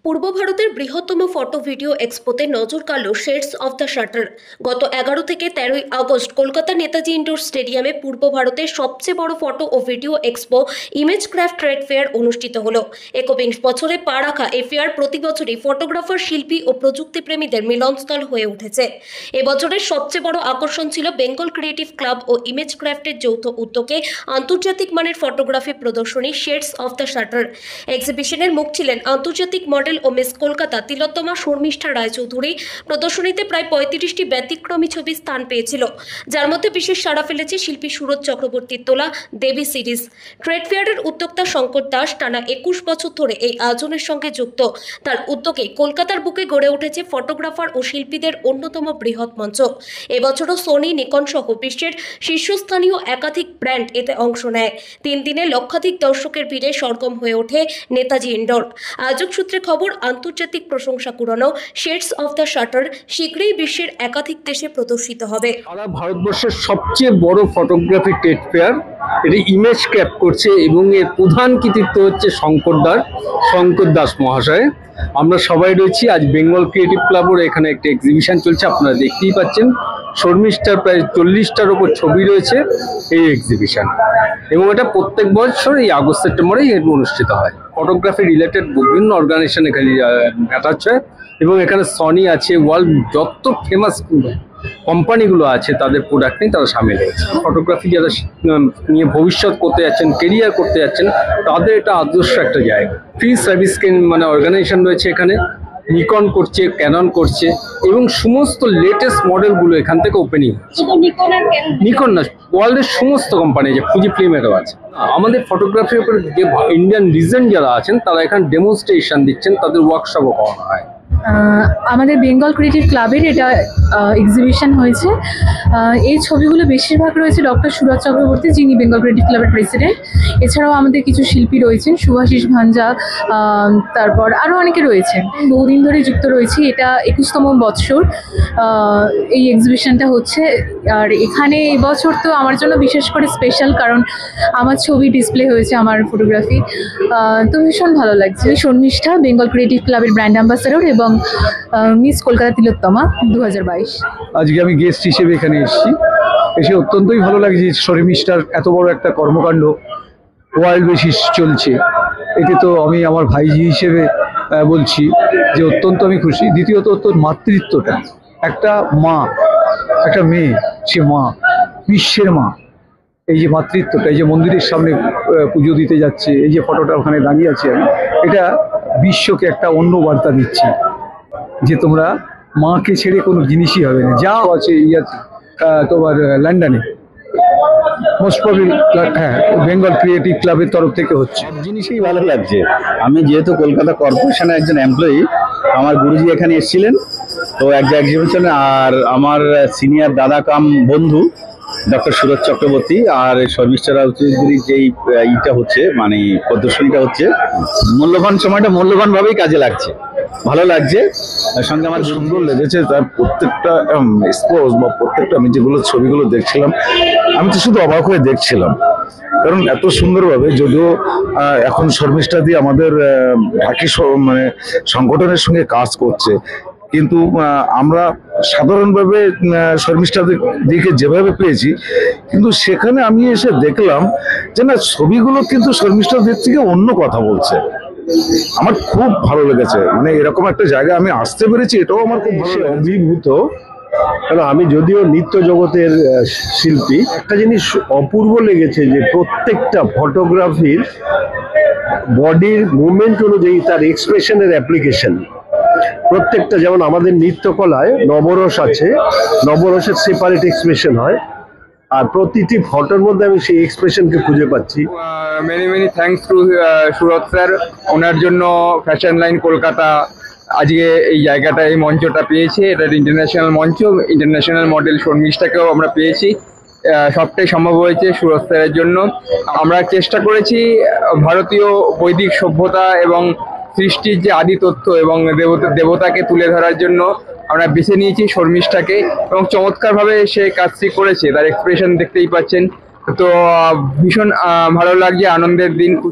পূর্ব ভারতের বৃহত্তম photo video এক্সপোতে নজর কাড়ল শেডস অফ দ্য শাটার। গত 11 থেকে 13 আগস্ট কলকাতা নেতাজি ইন্ডোর স্টেডিয়ামে পূর্ব ভারতের সবচেয়ে বড় ফটো ও video expo image craft trade fair অনুষ্ঠিত হলো। 21 বছরে পা রাখা এই ফেয়ার প্রতি বছরই ফটোগ্রাফার, শিল্পী ও প্রযুক্তিপ্রেমীদের মিলনস্থল হয়ে উঠেছে। এবছরের সবচেয়ে বড় আকর্ষণ ছিল বেঙ্গল ক্রিয়েটিভ ক্লাব ও ইমেজ ক্রাফটের যৌথ উদ্যোগে আন্তর্জাতিক মানের ফটোগ্রাফি প্রদর্শনী শেডস অফ দ্য শাটার। এক্সিবিশনের মুখ ছিলেন আন্তর্জাতিক মডেল ও মিস কলকাতা তিলোত্তমা শর্মিষ্ঠা রায়চৌধুরী। প্রদর্শনীতে প্রায় 35টি ব্যতিক্রমী ছবি স্থান পেয়েছিল, যার মধ্যে বিশেষ সাড়া ফেলেছে শিল্পী সুরজ চক্রবর্তীর তোলা দেবী সিরিজ। ট্রেড ফেয়ারের উদ্যোক্তা শঙ্কর দাস টানা 21 বছর ধরে এই আয়োজনের সঙ্গে যুক্ত। তার উদ্যোগে কলকাতার বুকে গড়ে উঠেছে ফটোগ্রাফার ও শিল্পীদের অন্যতম বৃহৎ মঞ্চ। এবছরও সোনি, নিকন সহ বিশ্বের শীর্ষস্থানীয় একাধিক ব্র্যান্ড এতে অংশ নেয়। 3 দিনে লক্ষাধিক দর্শকের ভিড়ে সরগম হয়ে ওঠে নেতাজি ইন্ডোর। আয়োজক সূত্রে খবর, আন্তর্জাতিক প্রশংসা কুড়ানো শেডস অফ দ্য শাটার শীঘ্রই বিশ্বের একাধিক দেশে প্রদর্শিত হবে। সারা ভারতবর্ষের সবচেয়ে বড় ফটোগ্রাফি ট্রেড ফেয়ার, এটি ইমেজ ক্যাপ করছে এবং এর প্রধান কৃতিত্ব হচ্ছে শঙ্কর দাস মহাশয়। আমরা সবাই রয়েছি আজ বেঙ্গল ক্রিয়েটিভ ক্লাবের এখানে একটি এক্সিবিশন চলছে, আপনারা দেখতেই পাচ্ছেন। শর্মিষ্ঠার প্রায় 40টার উপর ছবি রয়েছে এই এক্সিবিশন, এবং এটা প্রত্যেক বছর এই আগস্ট সেপ্টেম্বরেই অনুষ্ঠিত হয়। ফটোগ্রাফি রিলেটেড বিভিন্ন অর্গানাইজেশন এখানে অ্যাটাচ হয়, এবং এখানে সনি আছে, ওয়ার্ল্ড যত ফেমাস কোম্পানিগুলো আছে তাদের প্রোডাক্ট নিয়ে তারা সামিল হয়েছে। ফটোগ্রাফি যারা নিয়ে ভবিষ্যৎ করতে যাচ্ছেন, কেরিয়ার করতে যাচ্ছেন, তাদের এটা আদর্শ একটা জায়গা। ফ্রি সার্ভিস অর্গানাইজেশন রয়েছে এখানে, নিকন করছে, ক্যানন করছে, এবং সমস্ত লেটেস্ট মডেলগুলো এখান থেকে ওপেনিং হচ্ছে। নিকন না, ওয়ার্ল্ডের সমস্ত কোম্পানি, যে ফুজি ফিল্মেরও আছে। আমাদের ফটোগ্রাফির উপরে যে ইন্ডিয়ান লিজেন্ড যারা আছেন তারা এখানে ডেমনস্ট্রেশন দিচ্ছেন, তাদের ওয়ার্কশপও করানো হয়। আমাদের বেঙ্গল ক্রিয়েটিভ ক্লাবের এটা এক্সিবিশন হয়েছে। এই ছবিগুলো বেশিরভাগ রয়েছে ডক্টর সুরজ চক্রবর্তী, যিনি বেঙ্গল ক্রিয়েটিভ ক্লাবের প্রেসিডেন্ট। এছাড়াও আমাদের কিছু শিল্পী রয়েছেন, শুভাশিস ভাঞ্জা, তারপর আরও অনেকে রয়েছেন। বহুদিন ধরে যুক্ত রয়েছি, এটা 21তম বৎসর এই এক্সিবিশনটা হচ্ছে। আর এখানে এবছর তো আমার জন্য বিশেষ করে স্পেশাল, কারণ আমার ছবি ডিসপ্লে হয়েছে, আমার ফটোগ্রাফি। তো ভীষণ ভালো লাগছে। শর্মিষ্ঠা, বেঙ্গল ক্রিয়েটিভ ক্লাবের ব্র্যান্ড অ্যাম্বাসেডর এবং মিস কলকাতা তিলোত্তমা 2022। আজকে আমি গেস্ট হিসেবে এখানে এসে অত্যন্তই ভালো লাগছে। শর্মিষ্ঠার এত বড় একটা কর্মকাণ্ড ওয়ার্ল্ড বেসিস চলছে, এতে তো আমি আমার ভাইজি হিসেবে বলছি যে অত্যন্ত আমি খুশি। দ্বিতীয়ত তোর মাতৃত্বটা, একটা মা, একটা মেয়ে, সে মা, বিশ্বের মা, এই যে মাতৃত্বটা, এই যে মন্দিরের সামনে পুজো দিতে যাচ্ছে, এই যে ফটোটা ওখানে দাঁড়িয়ে আছে আমি, এটা বিশ্বকে একটা অন্য বার্তা দিচ্ছি যে তোমরা মাকে ছেড়ে কোনো জিনিসই হবে না। যা আছে তোমার লন্ডনে মোস্ট প্রবলি, হ্যাঁ, বেঙ্গল ক্রিয়েটিভ ক্লাবের তরফ থেকে হচ্ছে। সব জিনিসই ভালো লাগছে। আমি যেহেতু কলকাতা কর্পোরেশনের একজন এমপ্লয়ি, আমার গুরুজি এখানে এসেছিলেন তো এক এক্সিবিশনে, আর আমার সিনিয়র দাদা কাম বন্ধু ডক্টর সুরজ চক্রবর্তী আর শর্মিষ্ঠা রায়চৌধুরীর যেই ইটা হচ্ছে, মানে প্রদর্শনীটা হচ্ছে, মূল্যবান সময়টা মূল্যবানভাবেই কাজে লাগছে, ভালো লাগছে। সঙ্গে আমার সুন্দর লেগেছে তার প্রত্যেকটা এক্সপোজ বা প্রত্যেকটা, আমি যেগুলো ছবিগুলো দেখছিলাম, আমি তো শুধু অবাক হয়ে দেখছিলাম, কারণ এত সুন্দরভাবে, যদিও এখন শর্মিষ্ঠা দিয়ে আমাদের ঢাকি সংগঠনের সঙ্গে কাজ করছে, কিন্তু আমরা সাধারণভাবে শর্মিষ্ঠা দিকে যেভাবে পেয়েছি, কিন্তু সেখানে আমি এসে দেখলাম যে না, ছবিগুলো কিন্তু শর্মিষ্ঠা দিক থেকে অন্য কথা বলছে। আমার খুব ভালো লেগেছে, মানে এরকম একটা জায়গায় আমি আসতে পেরেছি, এটাও আমার খুব ভালো অভিভূত। কারণ আমি যদিও নৃত্য জগতের শিল্পী, একটা জিনিস অপূর্ব লেগেছে যে প্রত্যেকটা ফটোগ্রাফির বডির মুভমেন্ট অনুযায়ী তার এক্সপ্রেশনের অ্যাপ্লিকেশন প্রত্যেকটা, যেমন আমাদের নৃত্যকলায় নবরস আছে, নবরসের সেপারেট এক্সপ্রেশন হয়, আর প্রতিটি ফটোর মধ্যে আমি সেই এক্সপ্রেশনকে খুঁজে পাচ্ছি। Many thanks to Suraj sir, ওনার জন্য ফ্যাশন লাইন কলকাতা আজকে এই জায়গাটা, এই মঞ্চটা পেয়েছে। এটা ইন্টারন্যাশনাল মঞ্চ, ইন্টারন্যাশনাল মডেল শর্মিষ্ঠাকেও আমরা পেয়েছি। সবটাই সম্ভব হয়েছে সুরজ স্যারের জন্য। আমরা চেষ্টা করেছি ভারতীয় বৈদিক সভ্যতা এবং সৃষ্টির যে আদি তথ্য এবং দেবতাকে তুলে ধরার জন্য আমরা বেছে নিয়েছি শর্মিষ্ঠাকে, এবং চমৎকারভাবে সে কাজটি করেছে। তার এক্সপ্রেশন দেখতেই পাচ্ছেন। তো ভীষণ ভালো লাগছে, আনন্দের দিন।